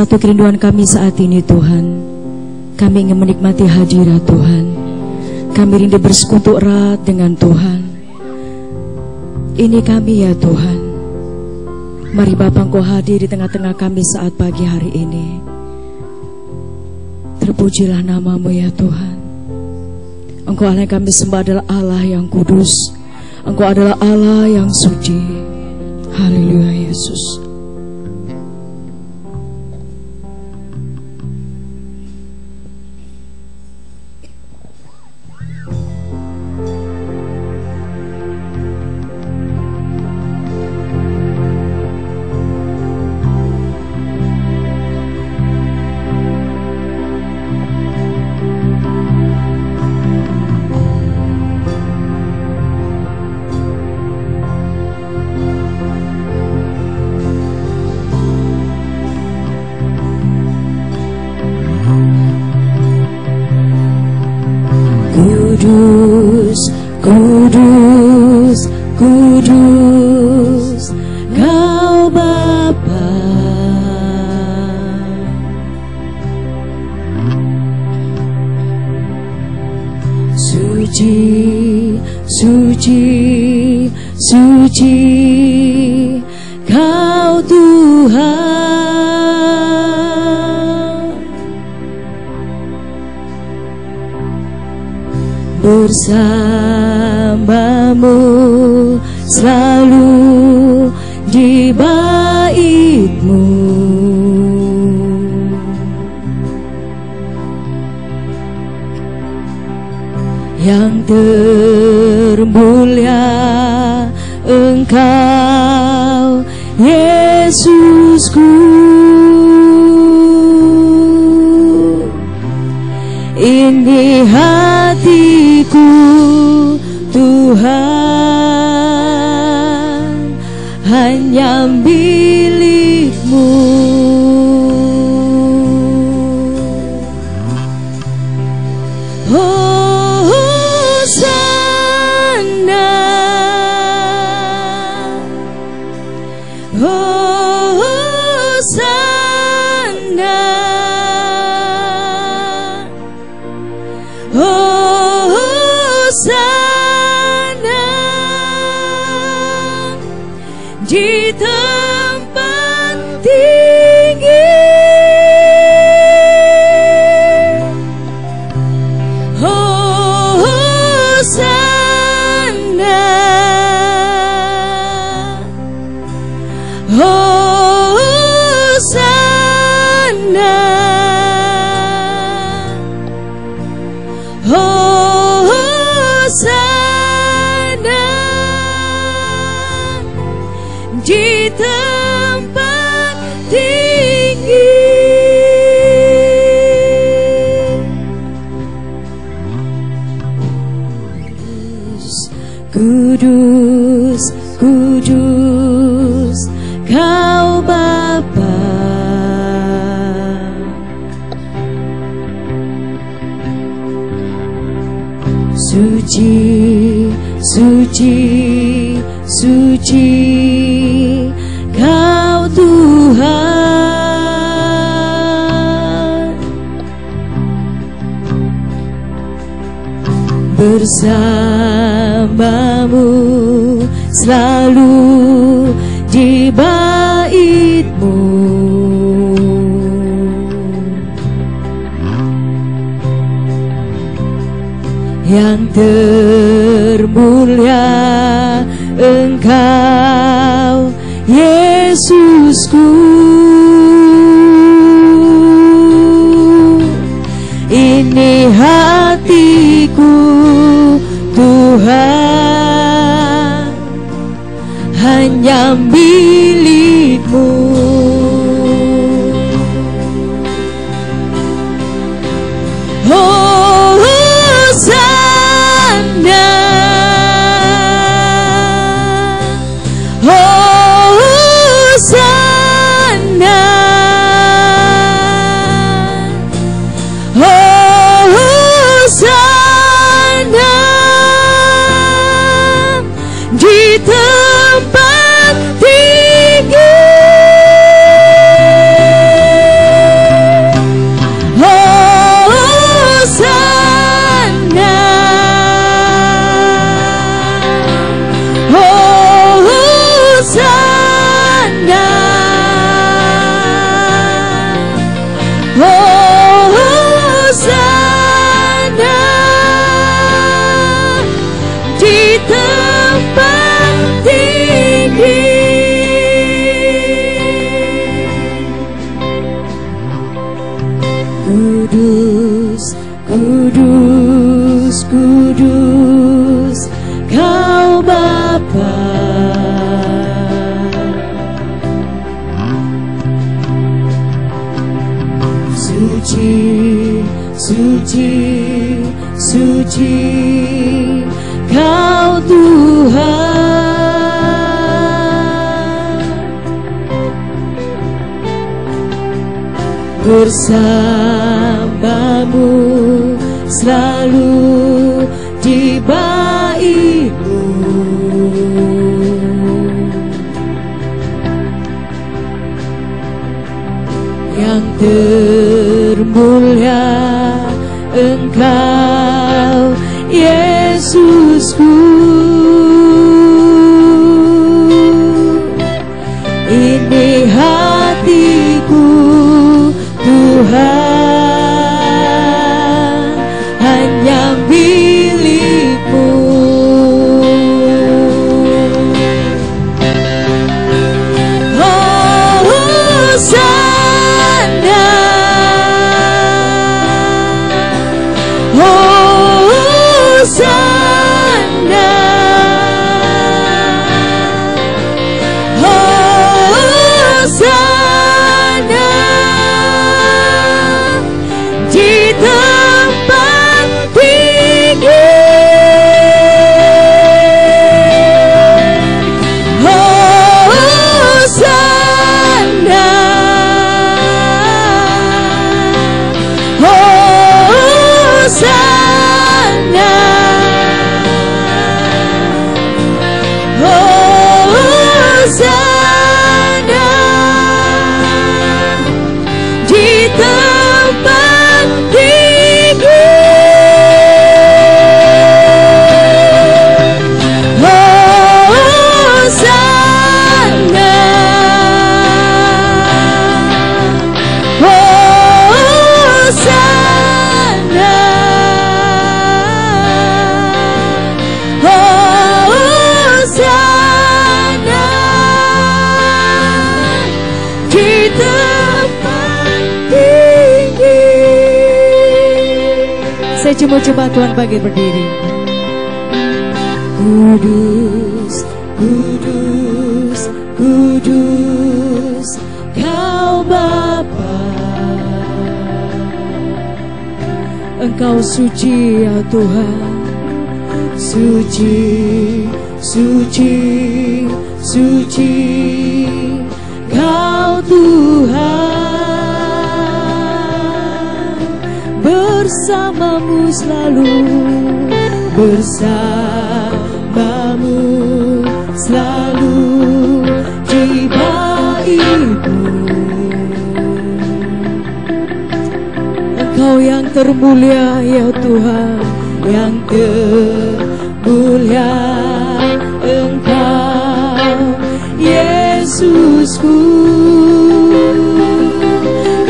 Satu kerinduan kami saat ini Tuhan, kami ingin menikmati hadirat Tuhan. Kami rindu bersekutu erat dengan Tuhan. Ini kami ya Tuhan. Mari Bapa, Engkau hadir di tengah-tengah kami saat pagi hari ini. Terpujilah nama-Mu ya Tuhan. Engkau Allah yang kami sembah adalah Allah yang kudus. Engkau adalah Allah yang suci. Haleluya Yesus. Kudus, kudus, kudus, Kau Bapa. Suci, suci, suci, Kau Tuhan. Bersamamu selalu di bait-Mu, yang termulia Engkau Yesusku. Ini hatiku Tuhan, hanya milik-Mu. Hosana, Hosana, Hosana di tempat tinggi. Hosana, Hosana, Hosana di tempat tinggi. Kudus, kudus, Kau Bapa. Suci, suci, suci, Kau Tuhan. Bersamamu selalu di bait-Mu, yang termulia Engkau Yesusku. Ini hatiku Tuhan, hanya milik-Mu. Hosana, Hosana, Hosana di tempat tinggi. Hosana di tempat tinggi. Kudus, kudus, kudus, Kau Bapa. Suci, suci, suci, Kau Tuhan. Bersamamu selalu di bait-Mu. Yang termulia Engkau, Yesusku. Ini hatiku, Tuhan, hanya milik-Mu. Hosana, Hosana, Hosana di tempat tinggi. Hosana, Hosana, Hosana di tempat tinggi. Hosana, Hosana, Hosana di tempat tinggi. Saya coba Tuhan bagi berdiri. Kudus, kudus, kudus, Kau Bapa. Engkau suci ya Tuhan. Suci, suci, suci, Kau Tuhan. Bersamamu selalu, bersamamu selalu di bait-Mu. Engkau yang termulia ya Tuhan, yang termulia Engkau, Yesusku.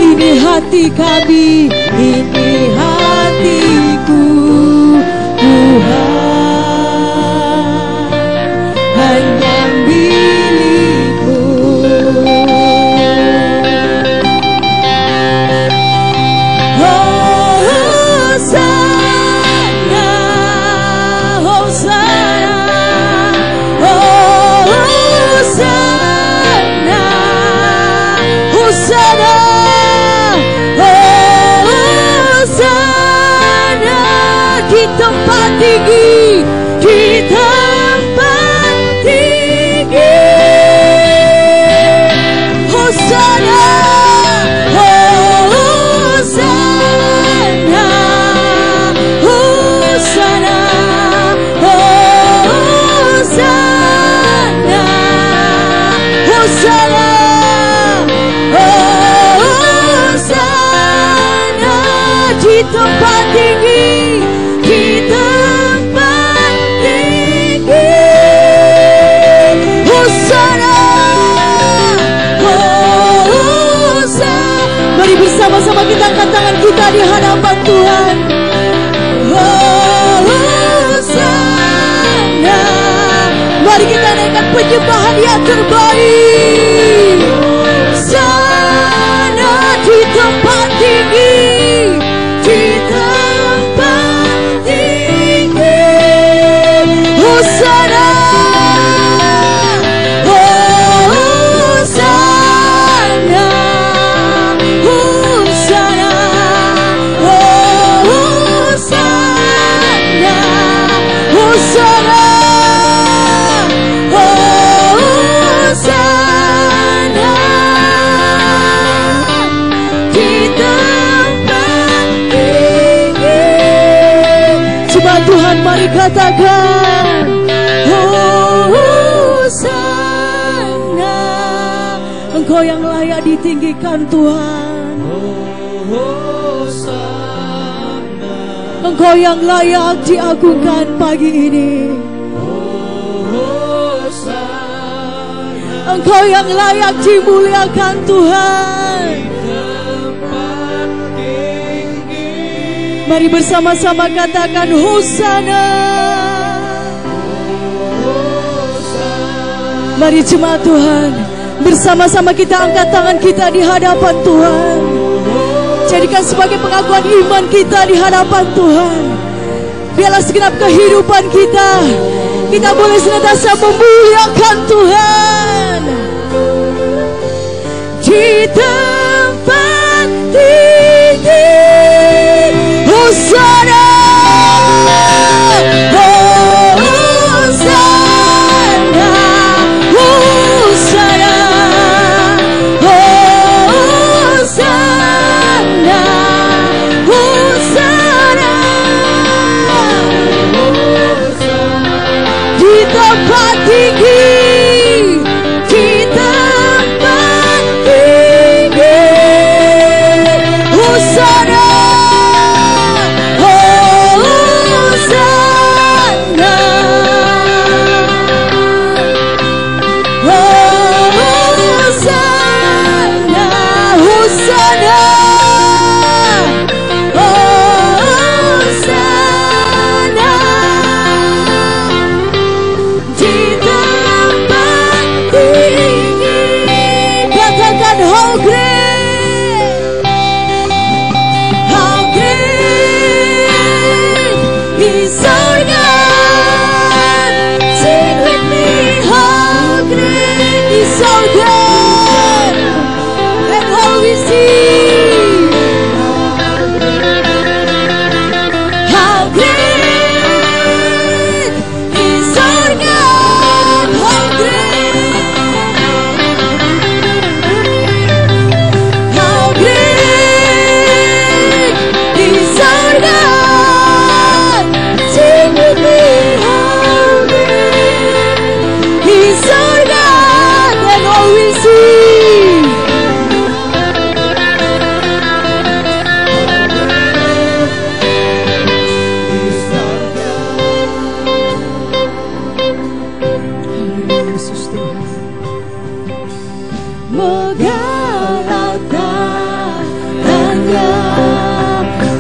Ini hati kami, ini hatiku, Tuhan, hanya milik-Mu. Hosana, Hosana, Hosana, Hosana, Hosana di tempat tinggi, di tempat tinggi. Hosana, Hosana, Hosana, Hosana, Hosana, Hosana di tempat tinggi, di tempat tinggi. kita angkat tangan kita di hadapan Tuhan. Hosana. Mari kita naikkan penyembahan yang terbaik. Hosana di tempat tinggi, di tempat tinggi. Hosana. Tuhan, mari katakan Hosana. Engkau yang layak ditinggikan Tuhan. Hosana. Engkau yang layak diagungkan pagi ini. Hosana. Engkau yang layak dimuliakan Tuhan. Mari bersama-sama katakan Hosana. Mari jemaat Tuhan, bersama-sama kita angkat tangan kita di hadapan Tuhan. Jadikan sebagai pengakuan iman kita di hadapan Tuhan. Biarlah segenap kehidupan kita boleh senantiasa memuliakan Tuhan. Di tempat tinggi Hosana, Hosana, Hosana, Hosana, Hosana. Di tempat tinggi, di tempat tinggi Hosana.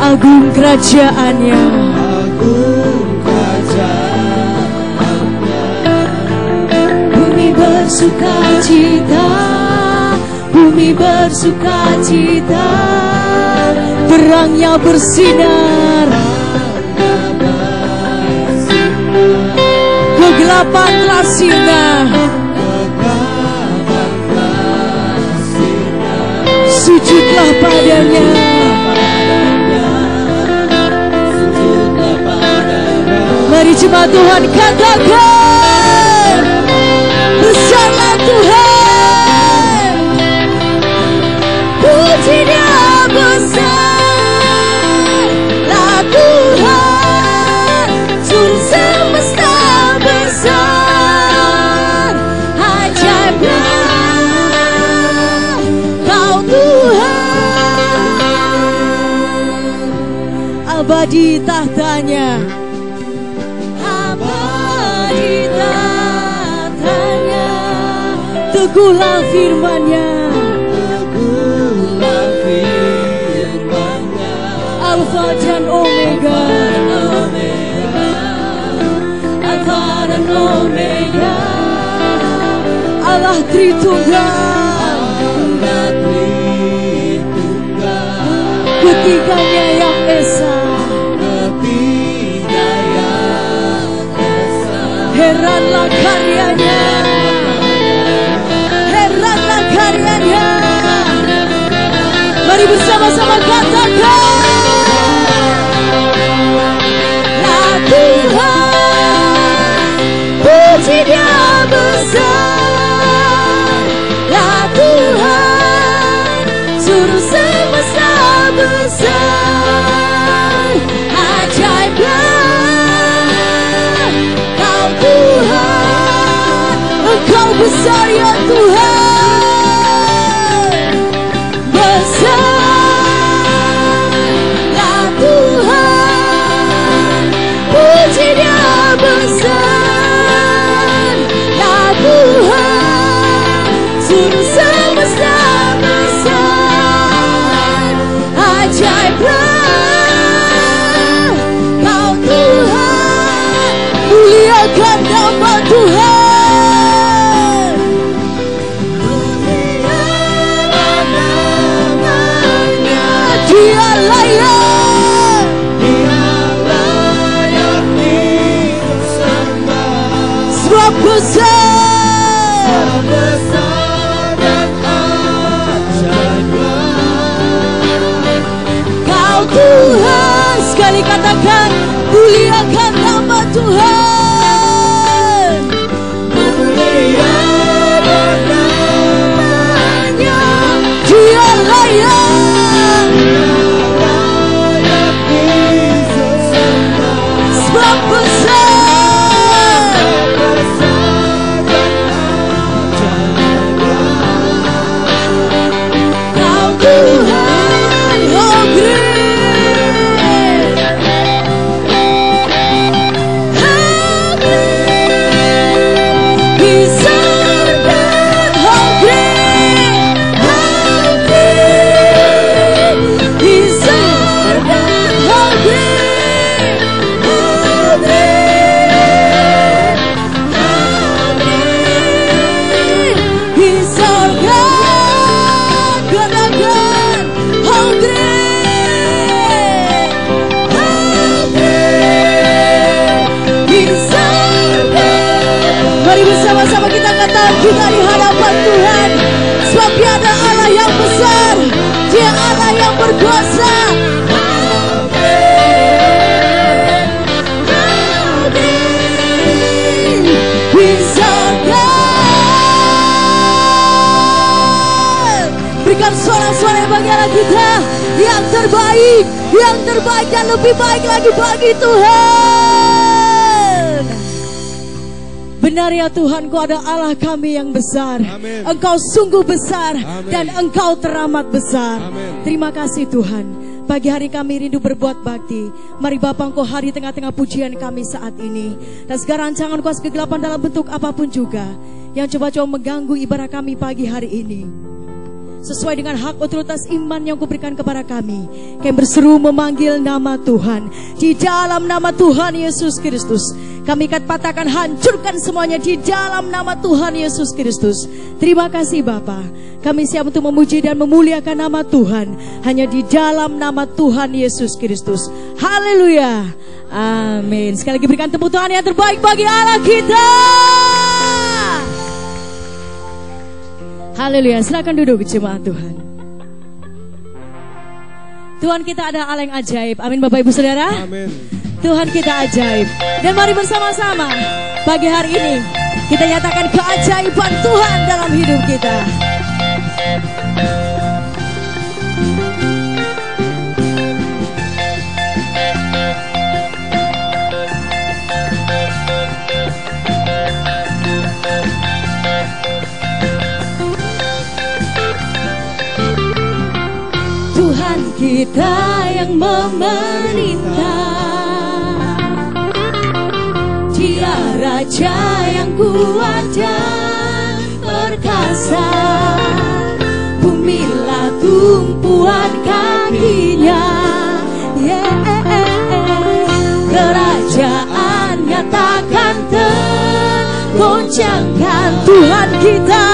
Agung kerajaannya, agung kerajaannya. Bumi bersuka cita, bumi bersuka cita. Terangnya bersinar, kegelapan telah sirna. Sujudlah padanya. Mari jemaat Tuhan katakan, besarlah Tuhan, pujinya besarlah Tuhan, seluruh semesta besar, ajaiblah Kau Tuhan, abadi tahtanya. Teguhlah firman-Nya, teguhlah firman-Nya. Alfa dan Omega, Alfa dan Omega, Allah Tritunggal, ketiganya yang esa, heranlah karyanya, heranlah karyanya. Mari bersama-sama katakan, lah Tuhan, puji Dia besar, lah Tuhan, seluruh semesta besar, ajaiblah Kau Tuhan, Engkau besar ya Tuhan, besar lah Tuhan, puji Dia besar, lah Tuhan, seluruh semesta besar, ajaiblah Kau Tuhan, muliakan nama Tuhan, muliakan namanya. Dia layak, sebab besar, Kau Tuhan. Sekali katakan, muliakan nama Tuhan, muliakan namanya. Dia layak, sebab besar, Kau Tuhan, oh great, how great, He's so good, how great, He's so good, how great, He's so good, katakan, how great, He's so good. Mari bersama-sama kita katakan, kita di hadapan Tuhan, sebab Dia ada Allah yang besar, Dia Allah yang berkuasa. He's so good. Berikan suara-suara bagi Allah kita yang terbaik dan lebih baik lagi bagi Tuhan. Benar ya Tuhan, Kau ada Allah kami yang besar. Amin. Engkau sungguh besar. Amin. Dan Engkau teramat besar. Amin. Terima kasih Tuhan. Pagi hari kami rindu berbuat bakti. Mari Bapa, Engkau hari tengah-tengah pujian kami saat ini. Dan segala rancangan kuasa kegelapan dalam bentuk apapun juga yang coba-coba mengganggu ibadah kami pagi hari ini, sesuai dengan hak otoritas iman yang Kau berikan kepada kami, kami berseru memanggil nama Tuhan. Di dalam nama Tuhan Yesus Kristus, kami katakan hancurkan semuanya di dalam nama Tuhan Yesus Kristus. Terima kasih Bapa. Kami siap untuk memuji dan memuliakan nama Tuhan hanya di dalam nama Tuhan Yesus Kristus. Haleluya. Amin. Sekali lagi berikan tepuk tangan yang terbaik bagi Allah kita. Haleluya. Silakan duduk jemaat Tuhan. Tuhan kita ada Allah yang ajaib. Amin Bapak Ibu Saudara. Amin. Tuhan kita ajaib. Dan mari bersama-sama pagi hari ini kita nyatakan keajaiban Tuhan dalam hidup kita. Tuhan kita yang memerintah, Dia Raja yang kuat dan perkasa. Bumilah tumpuan kakinya, yeah. goncangkan Tuhan kita,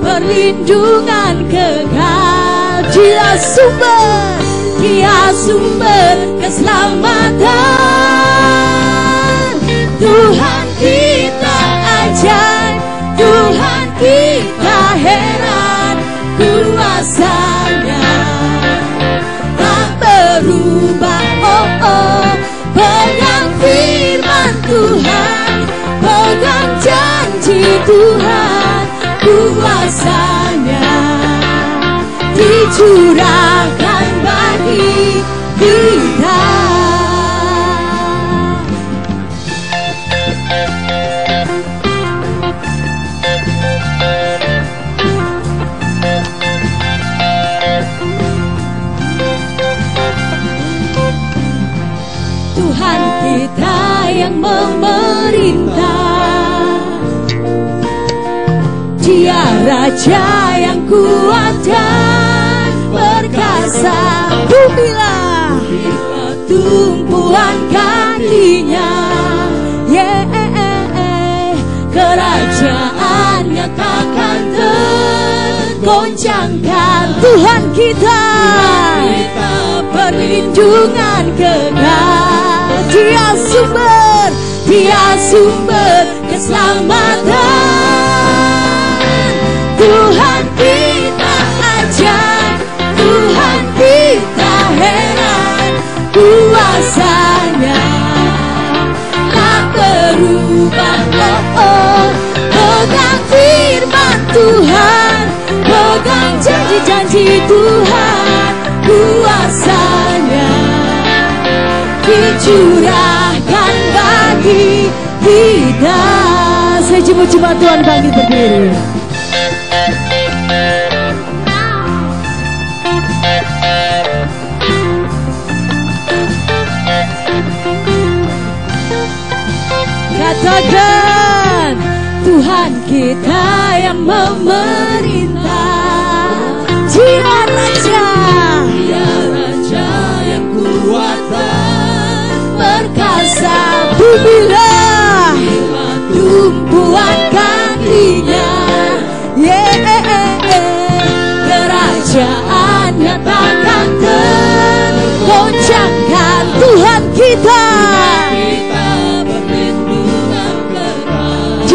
perlindungan kekal. Dia sumber keselamatan. Tuhan kita ajaib, Tuhan kita heran, kuasanya tak berubah. Pegang firman Tuhan, pegang janji Tuhan, kuasanya dicurahkan bagi kita. Tuhan kita yang memerintah, Dia Raja yang kuat dan perkasa. Bumilah tumpuan kakinya, kerajaannya takkan tergoncangkan. Tuhan kita perlindungan kekal. Dia sumber keselamatan. Tuhan kita ajaib, Tuhan kita heran, kuasanya tak berubah. Pegang firman Tuhan, pegang janji-janji Tuhan, kuasanya dicurahkan bagi kita. Saya coba Tuhan bangkit berdiri. Katakan, Tuhan kita yang memerintah, Dia Raja yang kuat dan perkasa. Bumilah tumpuan kakinya, kerajaannya takkan tergoncangkan. Tuhan kita berlindungan kekal.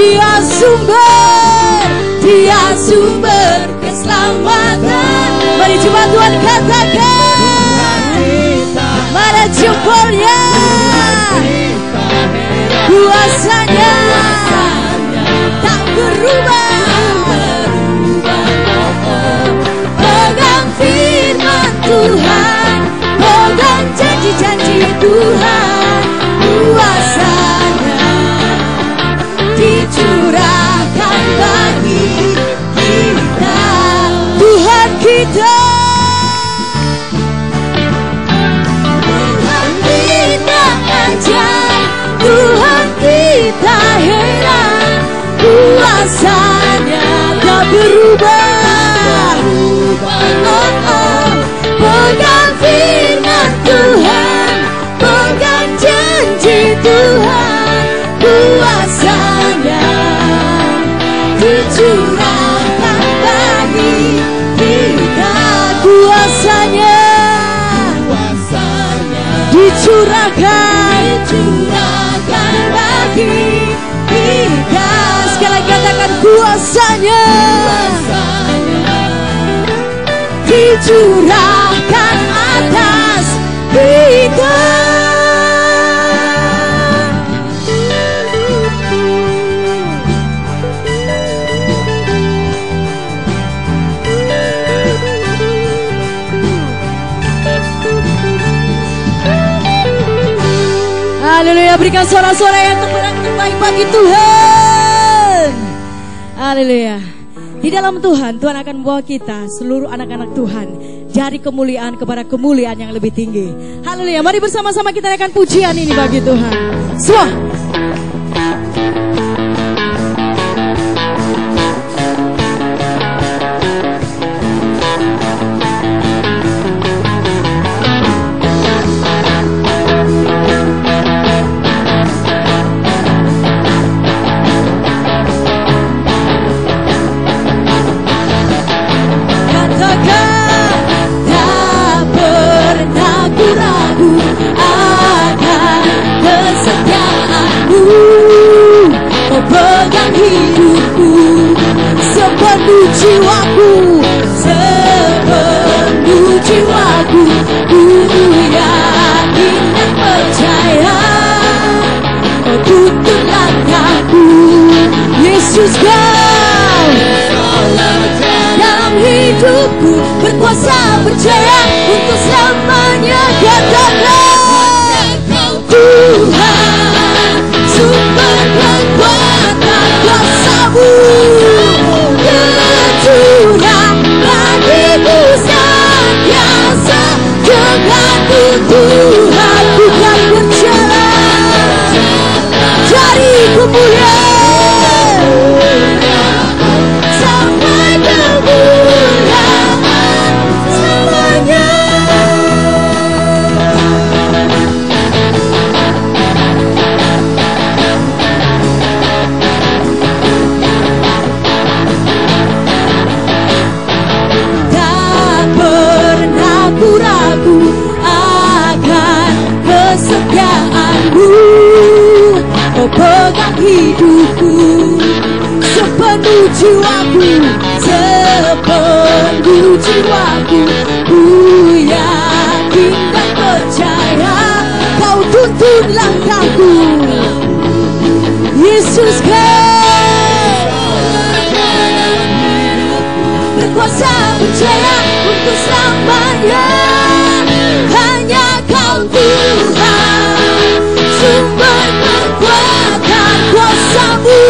Dia sumber keselamatan. Mari coba Tuhan katakan, mana jempolnya, kuasanya tak berubah. Pegang firman Tuhan, pegang janji-janji Tuhan, kuasanya dicurahkan bagi kita. Tuhan kita ajaib, Tuhan kita heran, kuasanya tak berubah. Pegang firman Tuhan, pegang janji Tuhan, kuasanya dicurahkan bagi kita. Kuasanya dicurahkan bagi kita. Sekali katakan, kuasanya dicurahkan atas kita. Haleluya, berikan suara-suara yang terbaik bagi Tuhan. Haleluya. Di dalam Tuhan, Tuhan akan membawa kita, seluruh anak-anak Tuhan, dari kemuliaan kepada kemuliaan yang lebih tinggi. Haleluya, mari bersama-sama kita naikkan pujian ini bagi Tuhan. Semua. Yesus Kau dalam hidupku berkuasa berjaya untuk selamanya. Katakan Tuhan sumber kekuatan kuasa-Mu, tercurah bagiku senantiasa. Denganmu Tuhan bukan berjalan dari kemuliaan sampai kemuliaan selamanya. Tak pernah ku ragu akan kesetiaan-Mu. Kau pegang hidupku sepenuh jiwaku, sepenuh jiwaku. Ku yakin dan percaya Kau tuntun langkahku. Yesus Kau berkuasa berjaya untuk selamanya. Hanya Kau Tuhan sumber kekuatan kuasa-Mu,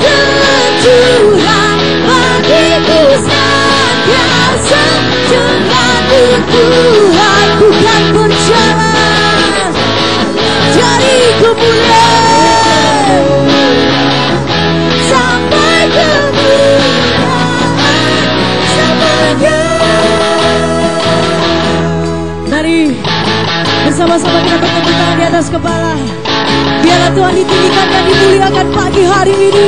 tercurah bagiku senantiasa. Denganmu Tuhan bukan berjalan dari kemuliaan sampai kemuliaan selamanya. Mari bersama-sama kita bertepuk tangan di atas kepala. Biarlah Tuhan ditinggikan dan dimuliakan pagi hari ini.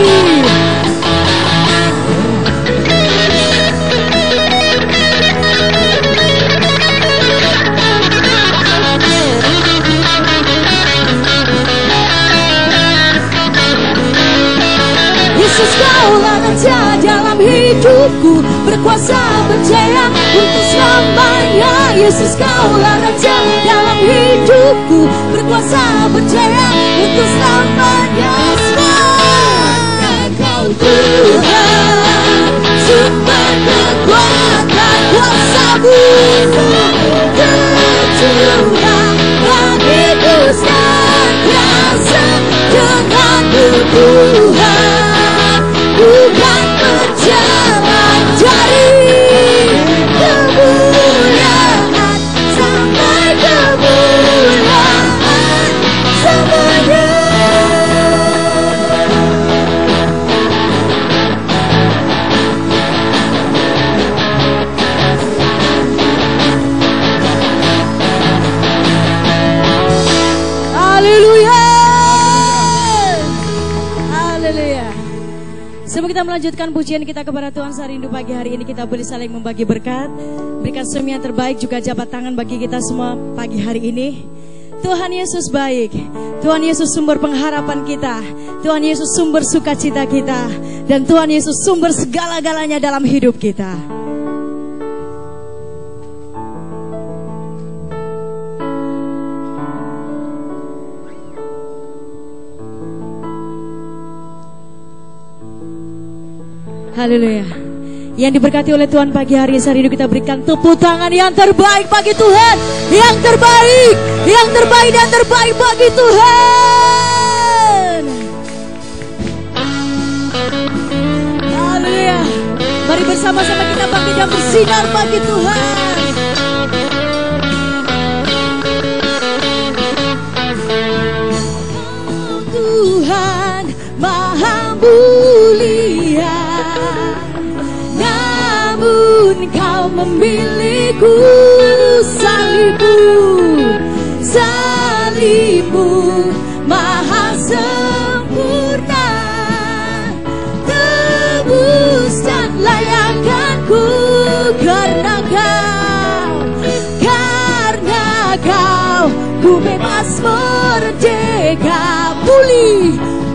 Yesus Kaulah raja dalam hidupku, berkuasa berjaya untuk selamanya. Yesus Kaulah raja dalam hidupku, berkuasa berjaya untuk selamanya. Kau Tuhan sumber kekuatan kuasa-Mu, tercurah bagiku senantiasa. Denganmu Tuhan bukan berjalan dari kemuliaan sampai kemuliaan selamanya. Haleluya. Haleluya. Sebelum kita melanjutkan pujian kita kepada Tuhan Sarindu pagi hari ini, kita boleh saling membagi berkat. Berikan semua yang terbaik, juga jabat tangan bagi kita semua pagi hari ini. Tuhan Yesus baik. Tuhan Yesus sumber pengharapan kita. Tuhan Yesus sumber sukacita kita. Dan Tuhan Yesus sumber segala-galanya dalam hidup kita. Haleluya. Yang diberkati oleh Tuhan pagi hari ini, kita berikan tepuk tangan yang terbaik bagi Tuhan. Yang terbaik, yang terbaik dan terbaik bagi Tuhan. Haleluya. Mari bersama-sama kita bangkit dan bersinar bagi Tuhan. Tuhan Maha Mulia, namun Kau memilihku. Salibmu maha sempurna, tebus dan layakkanku. Karena Kau ku bebas merdeka.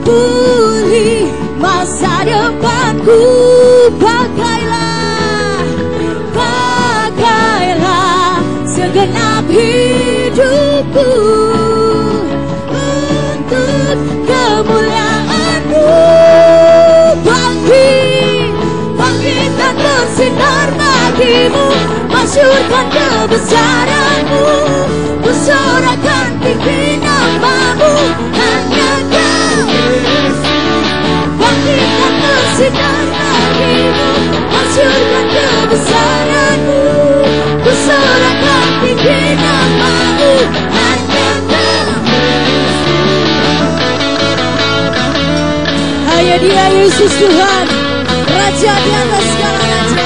Pulih masa depanku. Pakailah segenap hidupku untuk kemuliaan-Mu. masyurkan kebesaran-Mu, ku sorakan tinggi nama-Mu. Hanya Kau bangkitkan bersinar lagi-Mu, masyurkan kebesaran-Mu, ku sorakan tinggi nama-Mu. Hanya Kau. Hanya Dia Yesus Tuhan, Raja di atas segala raja.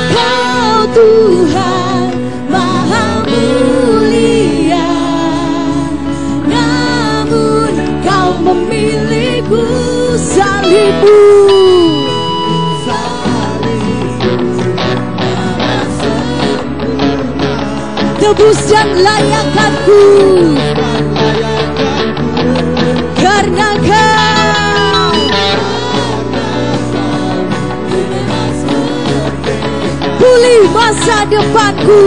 Kau Tuhan Maha mulia, namun Kau memilihku. Salib-Mu, tebus dan layakkanku, karena Kau pulih masa depanku.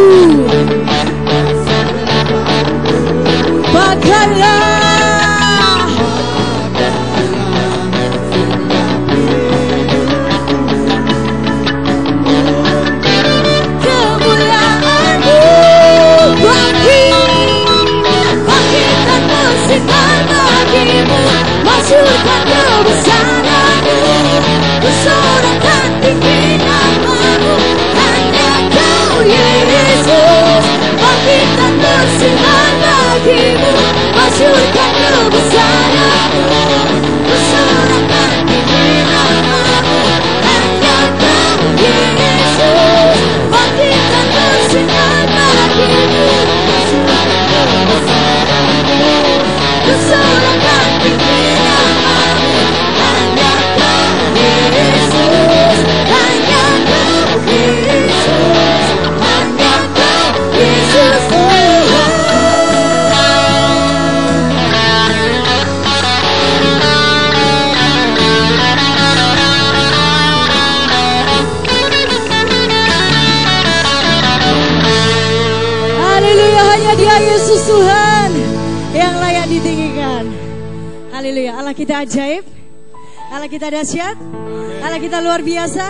Bakarlah kemuliaan-Mu, bangkitkan bersinar lagi-Mu, masyurkan kebesaran-Mu, ku sorakan tinggi nama-Mu. Hanya Kau Yesus, bangkitkan bersinar lagi-Mu, masyurkan kebesaran-Mu, ku sorakan tinggi nama-Mu. Hanya Kau Yesus, bangkitkan bersinar lagi-Mu, ku sorakan tinggi nama-Mu. Hanya Kau Yesus, hanya Kau Yesus, hanya Kau Yesus Tuhan. Haleluya, hanya Dia Yesus Tuhan yang layak ditinggikan. Haleluya, Allah kita ajaib, Allah kita dahsyat, Allah kita luar biasa.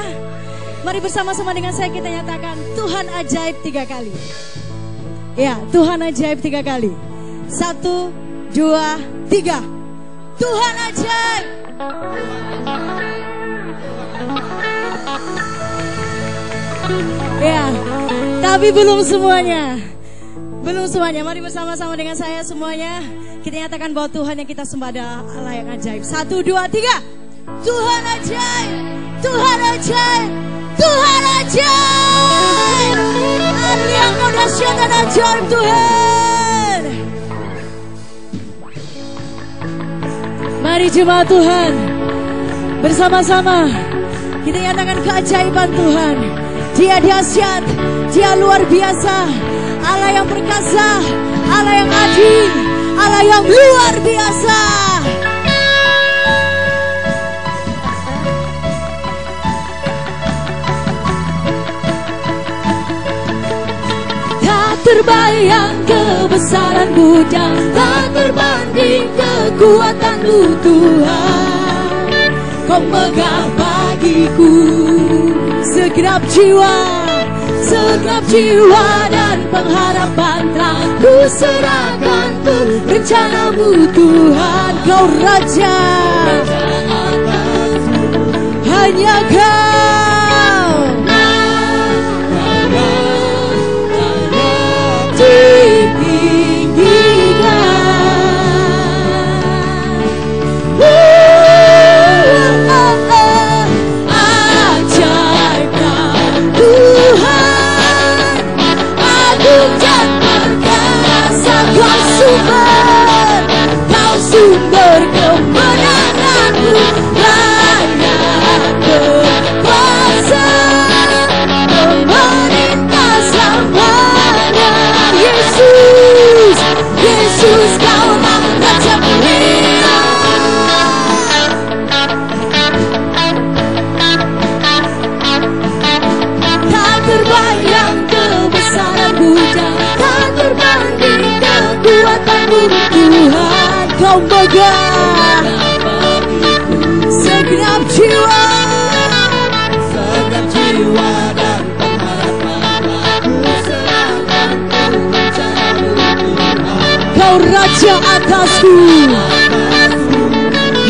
Mari bersama-sama dengan saya kita nyatakan Tuhan ajaib 3 kali. Ya, Tuhan ajaib 3 kali. 1, 2, 3. Tuhan ajaib. Ya, tapi belum semuanya. Belum semuanya. Mari bersama-sama dengan saya semuanya kita nyatakan bahwa Tuhan yang kita sembah adalah Allah yang ajaib. 1, 2, 3. Tuhan ajaib, Tuhan ajaib, Tuhan ajaib. Haleluya, Engkau dahsyat dan ajaib Tuhan. Mari jemaat Tuhan, bersama-sama kita nyatakan keajaiban Tuhan. Dia dahsyat, Dia luar biasa, Allah yang perkasa, Allah yang adil, Allah yang luar biasa. Tak terbayang kebesaran-Mu dan tak terbanding kekuatan-Mu Tuhan. Kau megah bagiku segenap jiwa dan pengharapan telah ku serahkan untuk rencana-Mu Tuhan. Kau Raja, hanya Kau sumber kemenanganku, layak berkuasa, pemerintah selamanya. Yesus, Yesus, Kaulah Raja mulia. Tak terbayang kebesaran-Mu dan tak terbanding kekuatan-Mu Tuhan. Kau megah segenap jiwa jiwa dan pengharapan, ku serahkan Tuhan caramu Tuhan. Kau Raja atasku,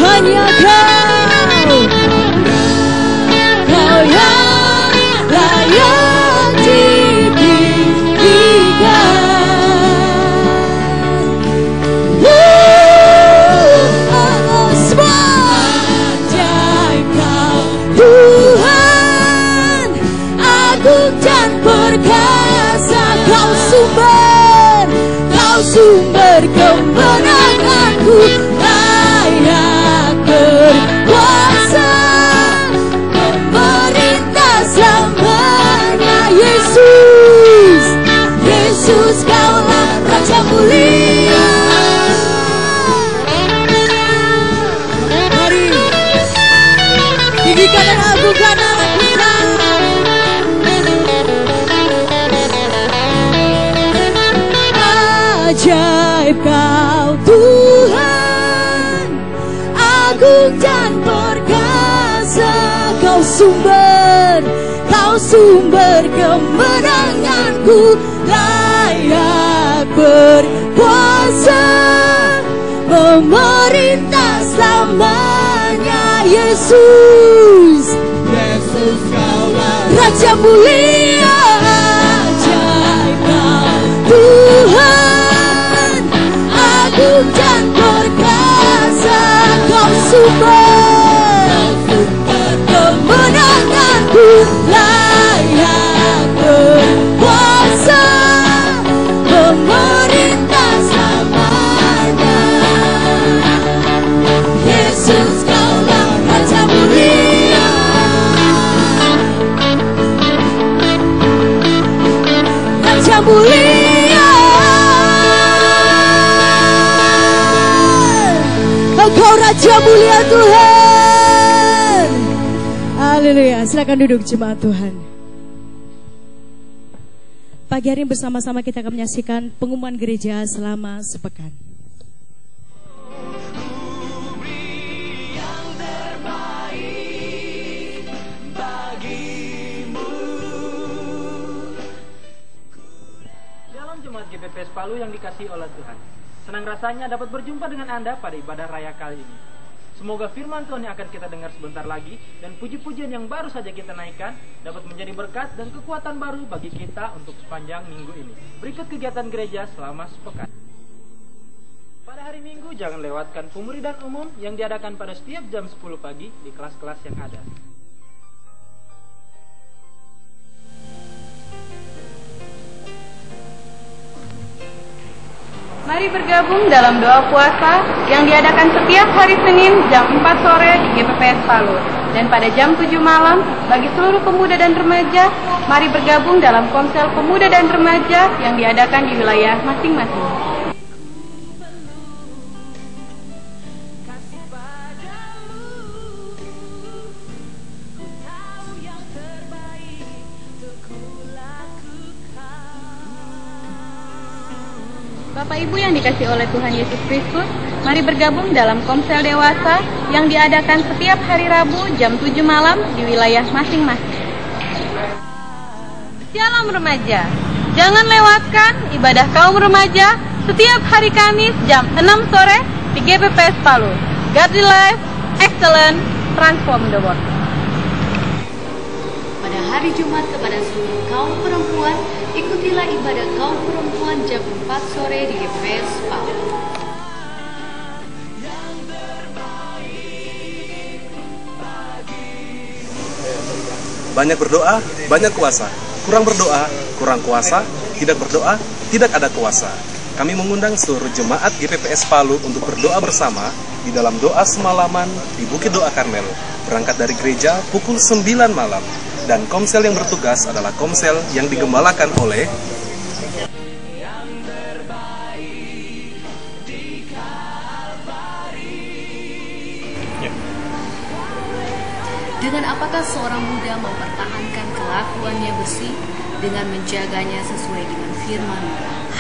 hanya Kau, Kau yang layak ditinggikan. Ajaib Kau Tuhan, agung dan perkasa. Kau sumber kemenanganku, layak berkuasa, memerintah selamanya. Yesus, Yesus Kaulah Raja mulia. Mari tinggikan dan agungkan Allah kita. Ajaib Kau Tuhan, agung dan perkasa. Kau sumber kemenanganku, layak berkuasa, memerintah selamanya. Yesus, Yesus Kaulah Raja mulia. Ajaib Kau Tuhan, agung dan perkasa. Kau sumber kemenanganku, layak berkuasa, memerintah selamanya. Yesus Kaulah Raja mulia. Raja mulia, Engkau Raja mulia Tuhan. Haleluya. Silakan duduk jemaat Tuhan. Pagi hari ini bersama-sama kita akan menyaksikan pengumuman gereja selama sepekan. Shalom jemaat GPPS Palu yang dikasihi oleh Tuhan. Senang rasanya dapat berjumpa dengan Anda pada ibadah raya kali ini. Semoga firman Tuhan yang akan kita dengar sebentar lagi dan puji-pujian yang baru saja kita naikkan dapat menjadi berkat dan kekuatan baru bagi kita untuk sepanjang minggu ini. Berikut kegiatan gereja selama sepekan. Pada hari Minggu jangan lewatkan pemuridan umum yang diadakan pada setiap jam 10 pagi di kelas-kelas yang ada. Mari bergabung dalam doa puasa yang diadakan setiap hari Senin jam 4 sore di GPPS Palu. Dan pada jam 7 malam, bagi seluruh pemuda dan remaja, mari bergabung dalam Komsel Pemuda dan Remaja yang diadakan di wilayah masing-masing. Bapak Ibu yang dikasihi oleh Tuhan Yesus Kristus, mari bergabung dalam Komsel Dewasa yang diadakan setiap hari Rabu jam 7 malam di wilayah masing-masing. Shalom remaja, jangan lewatkan ibadah kaum remaja setiap hari Kamis jam 6 sore di GPPS Palu. Godly Life, Excellent, Transform the World. Pada hari Jumat kepada seluruh kaum perempuan, ikutilah ibadah kaum perempuan jam 4 sore di GPPS Palu. Banyak berdoa, banyak kuasa. Kurang berdoa, kurang kuasa. Tidak berdoa, tidak ada kuasa. Kami mengundang seluruh jemaat GPPS Palu untuk berdoa bersama di dalam doa semalaman di Bukit Doa Karmel. Berangkat dari gereja pukul 9 malam. Dan komsel yang bertugas adalah komsel yang digembalakan oleh Dengan apakah seorang muda mempertahankan kelakuannya bersih dengan menjaganya sesuai dengan firman?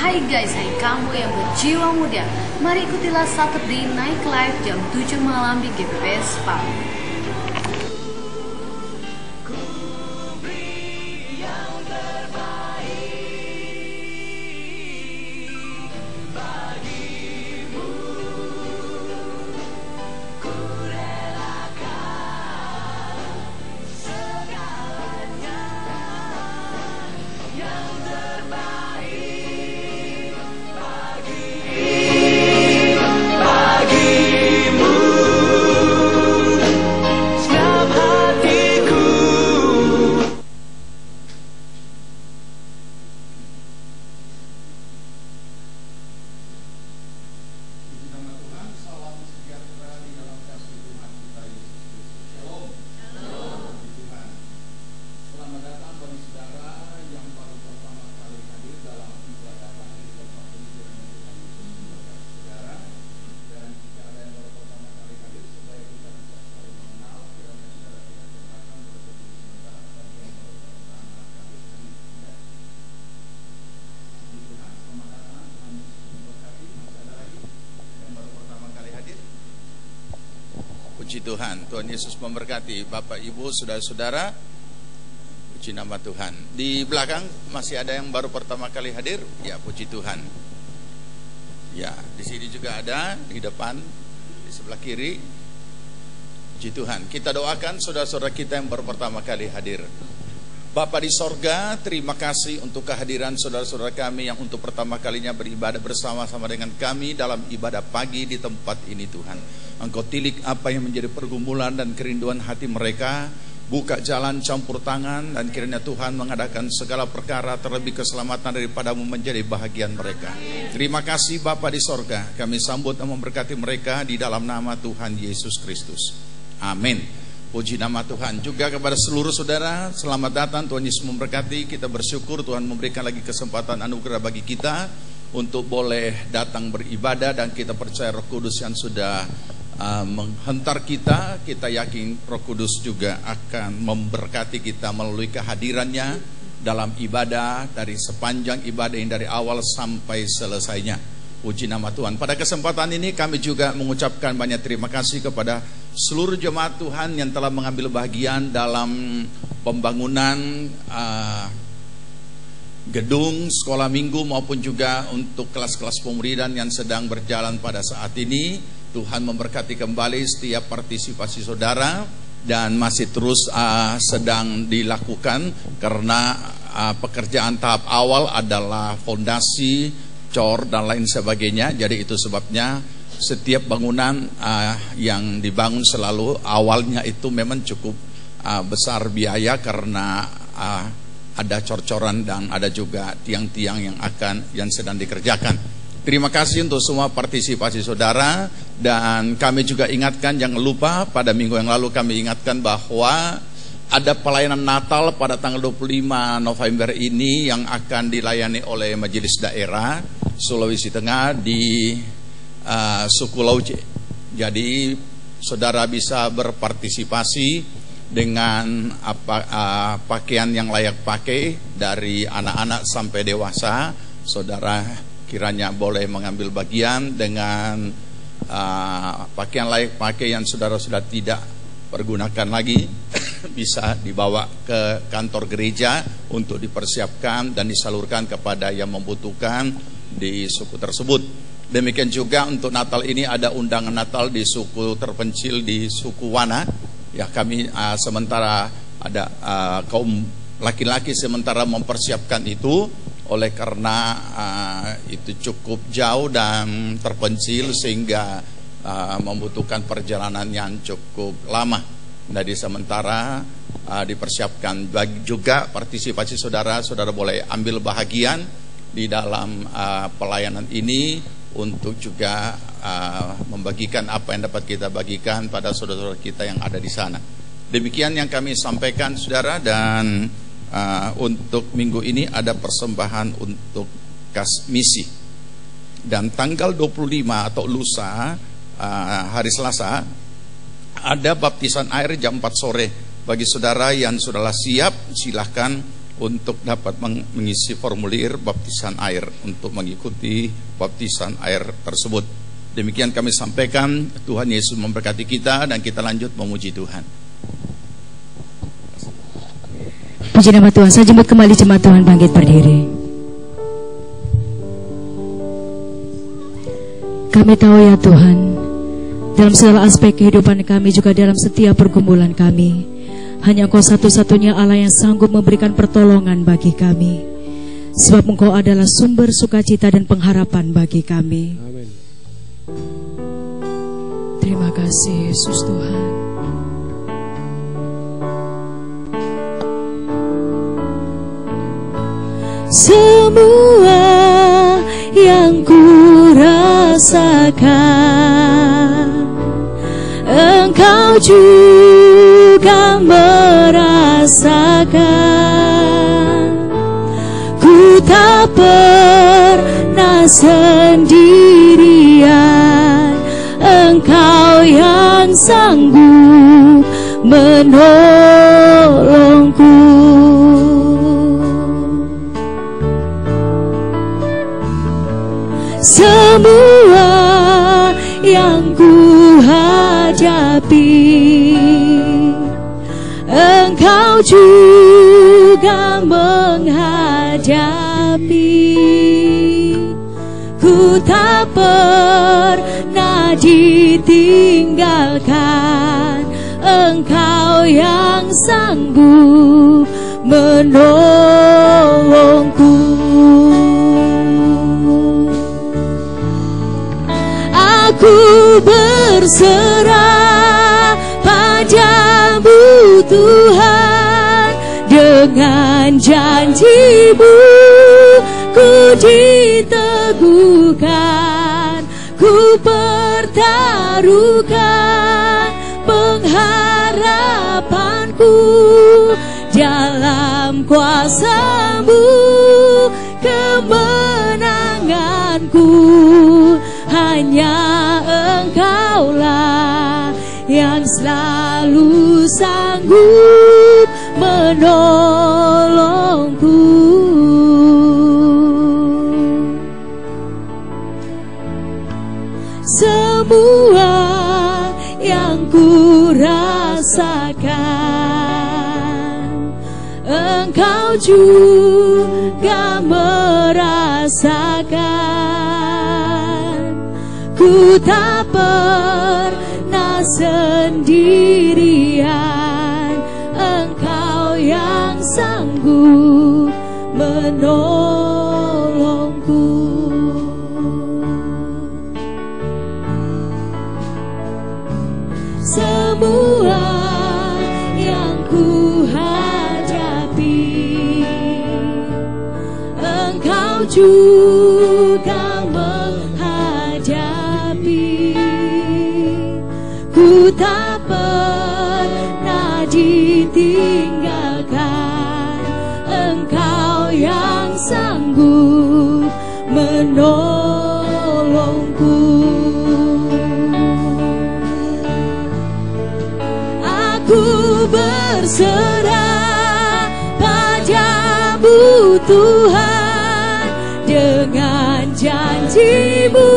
Hai guys, hai kamu yang berjiwa muda, mari ikutilah Saturday Night Live jam 7 malam di GPPS Palu. Puji Tuhan. Tuhan Yesus memberkati Bapak, Ibu, saudara-saudara. Puji nama Tuhan. Di belakang masih ada yang baru pertama kali hadir. Ya, puji Tuhan. Ya, di sini juga ada, di depan, di sebelah kiri. Puji Tuhan. Kita doakan saudara-saudara kita yang baru pertama kali hadir. Bapa di sorga, terima kasih untuk kehadiran saudara-saudara kami yang untuk pertama kalinya beribadah bersama-sama dengan kami dalam ibadah pagi di tempat ini Tuhan. Engkau tilik apa yang menjadi pergumulan dan kerinduan hati mereka, buka jalan campur tangan, dan kiranya Tuhan mengadakan segala perkara terlebih keselamatan daripadamu menjadi bahagian mereka. Terima kasih Bapa di sorga, kami sambut dan memberkati mereka di dalam nama Tuhan Yesus Kristus. Amin. Puji nama Tuhan. Juga kepada seluruh saudara, selamat datang. Tuhan Yesus memberkati. Kita bersyukur Tuhan memberikan lagi kesempatan anugerah bagi kita untuk boleh datang beribadah, dan kita percaya Roh Kudus yang sudah menghentar kita. Kita yakin Roh Kudus juga akan memberkati kita melalui kehadirannya dalam ibadah, dari sepanjang ibadah yang dari awal sampai selesainya. Puji nama Tuhan. Pada kesempatan ini kami juga mengucapkan banyak terima kasih kepada seluruh jemaat Tuhan yang telah mengambil bagian dalam pembangunan gedung sekolah minggu maupun juga untuk kelas-kelas pemuridan yang sedang berjalan pada saat ini. Tuhan memberkati kembali setiap partisipasi saudara, dan masih terus sedang dilakukan karena pekerjaan tahap awal adalah fondasi, cor dan lain sebagainya. Jadi itu sebabnya setiap bangunan yang dibangun selalu awalnya itu memang cukup besar biaya, karena ada cor-coran dan ada juga tiang-tiang yang sedang dikerjakan. Terima kasih untuk semua partisipasi saudara, dan kami juga ingatkan, jangan lupa pada minggu yang lalu kami ingatkan bahwa ada pelayanan Natal pada tanggal 25 November ini yang akan dilayani oleh Majelis Daerah Sulawesi Tengah di suku Lauce. Jadi saudara bisa berpartisipasi dengan pakaian yang layak pakai, dari anak-anak sampai dewasa. Saudara kiranya boleh mengambil bagian dengan pakaian layak pakai yang saudara sudah tidak pergunakan lagi. Bisa dibawa ke kantor gereja untuk dipersiapkan dan disalurkan kepada yang membutuhkan di suku tersebut. Demikian juga untuk Natal ini ada undangan Natal di suku terpencil, di suku Wana. Ya, kami sementara ada kaum laki-laki sementara mempersiapkan itu, oleh karena itu cukup jauh dan terpencil sehingga membutuhkan perjalanan yang cukup lama. Jadi sementara dipersiapkan. Bagi juga partisipasi saudara boleh ambil bahagian di dalam pelayanan ini untuk juga membagikan apa yang dapat kita bagikan pada saudara-saudara kita yang ada di sana. Demikian yang kami sampaikan saudara, dan untuk minggu ini ada persembahan untuk kas misi. Dan tanggal 25 atau lusa, hari Selasa, ada baptisan air jam 4 sore. Bagi saudara yang sudah siap, silahkan untuk dapat mengisi formulir baptisan air untuk mengikuti baptisan air tersebut. Demikian kami sampaikan. Tuhan Yesus memberkati kita, dan kita lanjut memuji Tuhan. Puji nama Tuhan. Saya jemput kembali jemaat Tuhan bangkit berdiri. Kami tahu ya Tuhan, dalam segala aspek kehidupan kami, juga dalam setiap pergumulan kami, hanya Engkau satu-satunya Allah yang sanggup memberikan pertolongan bagi kami. Sebab Engkau adalah sumber sukacita dan pengharapan bagi kami. Amin. Terima kasih Yesus Tuhan. Semua yang ku rasakan, Engkau juga merasakan. Ku tak pernah sendirian, Engkau yang sanggup menolongku. Semua yang ku hadapi, juga menghadapi. Ku tak pernah ditinggalkan, Engkau yang sanggup menolongku. Aku berserah padamu Tuhan, dengan janji-Mu ku diteguhkan, ku pertaruhkan pengharapanku dalam kuasa-Mu, kemenanganku. Hanya Engkaulah yang selalu sanggup menolongku. Semua yang ku rasakan, Engkau juga merasakan. Ku tak pernah sendirian, Engkau yang sanggup menolongku. Semua yang ku hadapi, Engkau juga menghadapi. Ku tak pernah ditinggalkan, Engkau yang sanggup menolongku. Aku berserah padamu Tuhan, dengan janji-Mu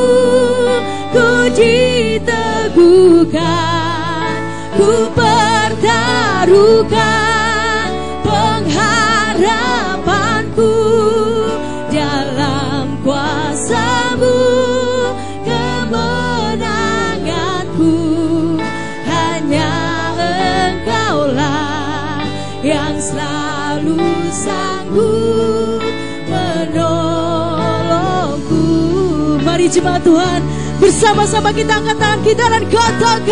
ku diteguhkan, ku pertaruhkan pengharapanku dalam kuasa-Mu, kemenanganku. Hanya Engkaulah yang selalu sanggup menolongku. Mari jemaat Tuhan, bersama-sama kita angkat tangan kita dan katakan,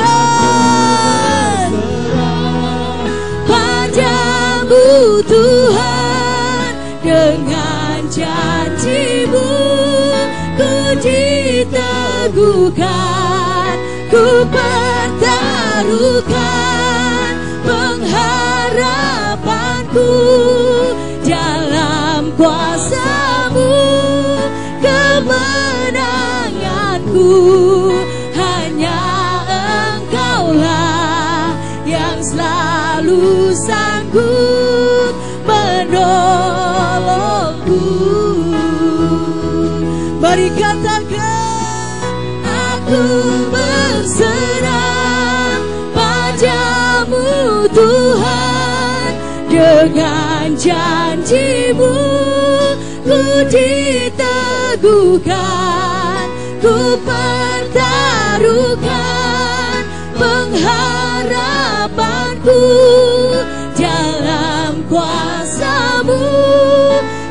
padamu Tuhan, dengan janji-Mu ku diteguhkan, ku pertaruhkan pengharapanku dalam kuasa-Mu, kemenanganku. Hanya Engkaulah yang selalu sanggup menolongku. Mari katakan, aku berserah padamu Tuhan, dengan janji-Mu ku diteguhkan, ku pertaruhkan pengharapanku dalam kuasa-Mu,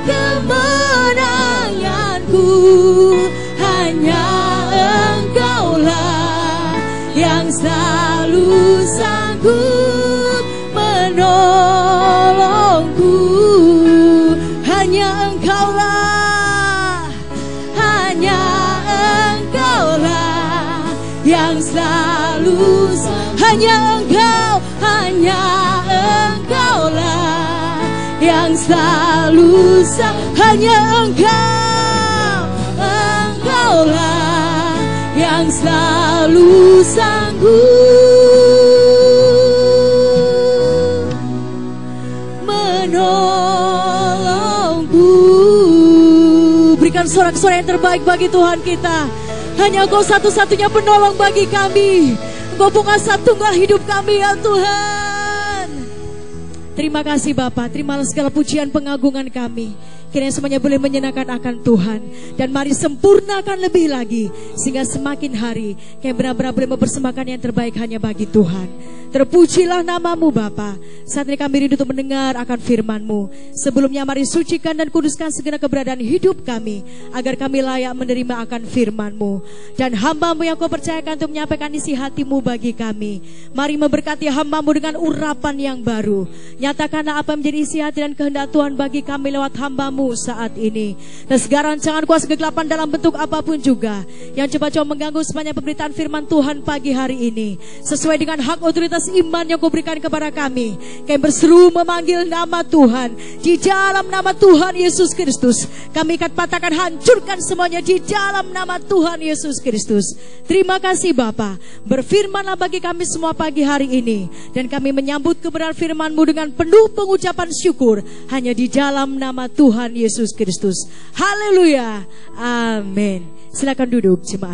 kemenanganku. Hanya Engkaulah yang selalu sanggup menolongku. Hanya Engkaulah, hanya Engkaulah yang selalu, hanya Engkaulah yang selalu, hanya Engkaulah yang selalu sanggup menolongku. Berikan sorak-sorai yang terbaik bagi Tuhan kita. Hanya Engkau satu-satunya penolong bagi kami. Engkau penguasa tunggal hidup kami ya Tuhan. Terima kasih Bapa, terimalah segala pujian pengagungan kami. Kiranya semuanya boleh menyenangkan akan Tuhan. Dan mari sempurnakan lebih lagi, sehingga semakin hari kami benar-benar boleh mempersembahkan yang terbaik hanya bagi Tuhan. Terpujilah namamu Bapa. Saat ini kami rindu untuk mendengar akan firman-Mu. Sebelumnya mari sucikan dan kuduskan segala keberadaan hidup kami, agar kami layak menerima akan firman-Mu. Dan hamba-Mu yang Kau percayakan untuk menyampaikan isi hati-Mu bagi kami, mari memberkati hamba-Mu dengan urapan yang baru. Nyatakanlah apa menjadi isi hati dan kehendak Tuhan bagi kami lewat hamba-Mu saat ini. Dan segala rancangan kuasa kegelapan dalam bentuk apapun juga yang coba-coba mengganggu sepanjang pemberitaan firman Tuhan pagi hari ini, sesuai dengan hak otoritas iman yang Kau berikan kepada kami, kami berseru memanggil nama Tuhan. Di dalam nama Tuhan Yesus Kristus, kami akan patahkan, hancurkan semuanya di dalam nama Tuhan Yesus Kristus. Terima kasih Bapa. Berfirmanlah bagi kami semua pagi hari ini, dan kami menyambut kebenaran firman-Mu dengan penuh pengucapan syukur hanya di dalam nama Tuhan Yesus Kristus. Haleluya. Amin. Silakan duduk jemaat.